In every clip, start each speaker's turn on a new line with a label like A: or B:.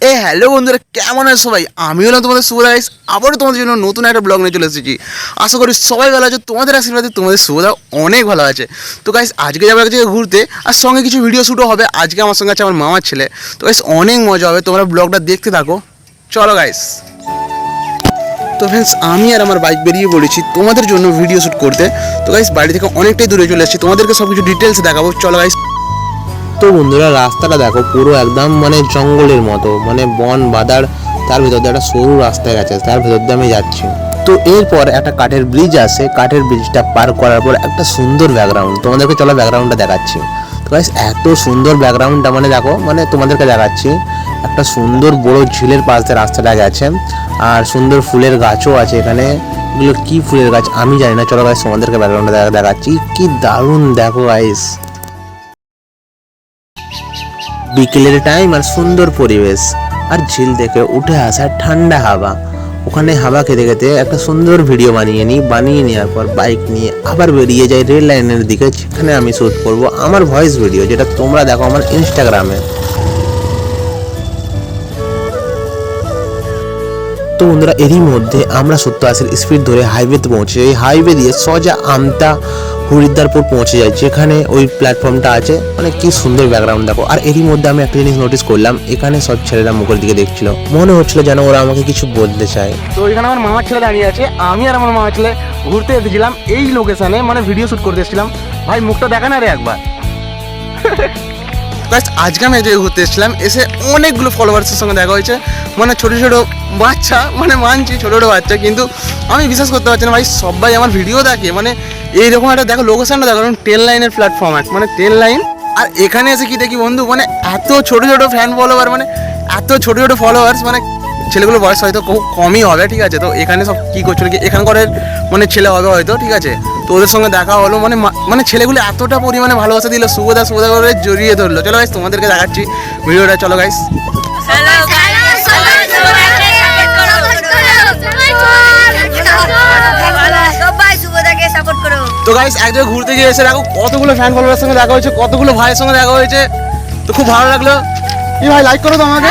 A: Hello বন্ধুরা, কেমন আছো সবাই? আমি হলাম তোমাদের শুভ গাইস, আবারও তোমাদের জন্য নতুন একটা ব্লগ নিয়ে চলে এসেছি। আশা করি সবাই ভালো আছে, তোমাদের আশীর্বাদে তোমাদের শুভদা অনেক ভালো আছে। তো গাইস আজকে যাবো এক জায়গায় ঘুরতে, আর সঙ্গে কিছু ভিডিও শ্যুটও হবে। আজকে আমার সঙ্গে আছে আমার মামার ছেলে। তো গাইস অনেক মজা হবে, তোমরা ব্লগটা দেখতে থাকো। চলো গাইস। তো ফ্রেন্ডস, আমি আর আমার বাইক বেরিয়ে পড়েছি তোমাদের জন্য ভিডিও শ্যুট করতে। তো গাইস বাড়ি থেকে অনেকটাই দূরে চলে এসেছি, তোমাদেরকে সব কিছু ডিটেলস দেখাবো। চলো গাইস।
B: তো বন্ধুরা, রাস্তাটা দেখো পুরো একদম জঙ্গলের মতো, বন বাদার, তার ভিতর দিয়ে একটা সরু রাস্তা গেছে, তার ভিতর দিয়ে আমি যাচ্ছি। তো এরপর একটা কাঠের ব্রিজ আছে, কাঠের ব্রিজটা পার করার পর একটা সুন্দর ব্যাকগ্রাউন্ড, তোমাদেরকে চলো ব্যাকগ্রাউন্ডটা দেখাচ্ছি। তো গাইস এত সুন্দর ব্যাকগ্রাউন্ডটা, দেখো, তোমাদেরকে দেখাচ্ছি। একটা সুন্দর বড় ঝিলের পাশ দিয়ে রাস্তাটা গেছে, আর সুন্দর ফুলের গাছও আছে এখানে। এগুলো কি ফুলের গাছ আমি জানি না, চলো গাইস তোমাদেরকে ব্যাকগ্রাউন্ডটা দেখাচ্ছি। কি দারুণ দেখো গাইস, বিকেলের টাইম আর সুন্দর পরিবেশ, আর ঝিল থেকে উঠে আসা ঠান্ডা হাওয়া। ওখানে হাওয়া খেতে খেতে একটা সুন্দর ভিডিও বানিয়ে নেওয়ার পর বাইক নিয়ে আবার বেরিয়ে যাই রেল লাইনের দিকে, যেখানে আমি শ্যুট করব আমার ভয়েস ভিডিও, যেটা তোমরা দেখো আমার ইনস্টাগ্রামে। তো বন্ধুরা, এরই মধ্যে আমরা 70-80 স্পিড ধরে হাইওয়েতে পৌঁছে যাই। হাইওয়ে দিয়ে সোজা আমতা হরিদ্বারপুর পৌঁছে যাই, যেখানে ওই প্ল্যাটফর্মটা আছে। কি সুন্দর ব্যাকগ্রাউন্ড দেখো। আর এরই মধ্যে আমি একটা জিনিস নোটিস করলাম, এখানে সব ছেলেরা মুখের দিকে দেখছিল, মনে হচ্ছিল যেন ওরা আমাকে কিছু বলতে চায়।
A: তো এখানে আমার মামার ছেলে দাঁড়িয়ে আছে, আমি আর আমার মামার ছেলে ঘুরতে এসেছিলাম এই লোকেশনে, ভিডিও শ্যুট করতে এসেছিলাম। ভাই মুখটা দেখা না রে একবার। আজকে আমি যে ঘুরতে এসেছিলাম, এসে অনেকগুলো ফলোয়ার্সের সঙ্গে দেখা হয়েছে। ছোটো ছোটো বাচ্চা, মানছি ছোটো ছোটো বাচ্চা, কিন্তু আমি বিশ্বাস করতে পারছি না ভাই, সবাই আমার ভিডিও দেখে। এইরকম একটা দেখো লোকেশনটা দেখো, ট্রেন লাইনের প্ল্যাটফর্ম আছে, ট্রেন লাইন। আর এখানে এসে কি দেখি বন্ধু, এত ছোটো ছোটো ফ্যান ফলোয়ার, এত ছোটো ছোটো ফলোয়ার্স, ছেলেগুলো বয়স হয়তো খুব কমই হবে, ঠিক আছে। তো এখানে সব কী করছিল কি, এখানকার ছেলে হবে হয়তো, ঠিক আছে। তো ওদের সঙ্গে দেখা হলো, ছেলেগুলো এতটা পরিমাণে ভালোবাসা দিল, শুভদা করে জড়িয়ে ধরলো। চলো গাইস তোমাদেরকে দেখাচ্ছি ভিডিওটা, চলো গাইস। তো গাইস এক জায়গায় ঘুরতে গিয়ে এসে দেখো কতগুলো ফ্যান ফলোয়ারের সঙ্গে দেখা হয়েছে, কতগুলো ভাইয়ের সঙ্গে দেখা হয়েছে। তো খুব ভালো লাগলো। কি ভাই, লাইক করো তো আমাকে।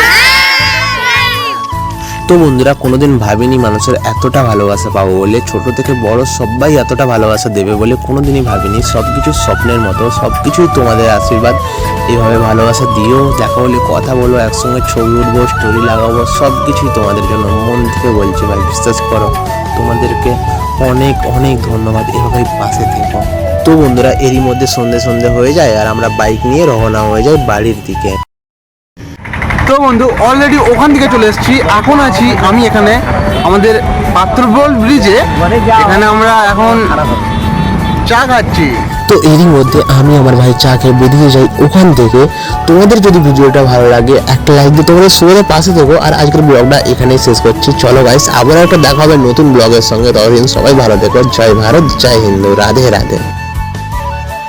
B: তো বন্ধুরা, কোনোদিন ভাবিনি মানুষের এতটা ভালোবাসা পাবো বলে, ছোট থেকে বড় সবাই এতটা ভালোবাসা দেবে বলে কোনোদিনই ভাবিনি। সব কিছু স্বপ্নের মতো, সব কিছুই তোমাদের আশীর্বাদ। এভাবে ভালোবাসা দিও, দেখা হলে কথা বলো, একসঙ্গে ছবি উঠবো, স্টোরি লাগাবো, সব কিছুই তোমাদের জন্য। মন থেকে বলছি ভাই, বিশ্বাস করো। তোমাদেরকে অনেক অনেক ধন্যবাদ, এভাবেই পাশে থেকো। তো বন্ধুরা, এরই মধ্যে সন্ধে হয়ে যায়, আর আমরা বাইক নিয়ে রওনা হয়ে যাই বাড়ির দিকে।
A: তো বন্ধু, অলরেডি ওখান থেকে চলে এসেছি। এখন আছি আমি এখানে আমাদের পাত্রবোল ব্রিজে, এখানে আমরা এখন চা খাচ্ছি।
B: তো এরই মধ্যে আমি আমার ভাই চা খেয়ে বেরিয়ে যাই ওখান থেকে। তোমাদের যদি ভিডিওটা ভালো লাগে একটা লাইক দিয়ে তোমাদের সবাই পাশে থেকো। আর আজকের ব্লগটা এখানেই শেষ করছি। চলো গাইস, আবার একটা দেখা হবে নতুন ব্লগের সঙ্গে। ততদিন সবাই ভালো থেকো। জয় ভারত, জয় হিন্দ, রাধে রাধে।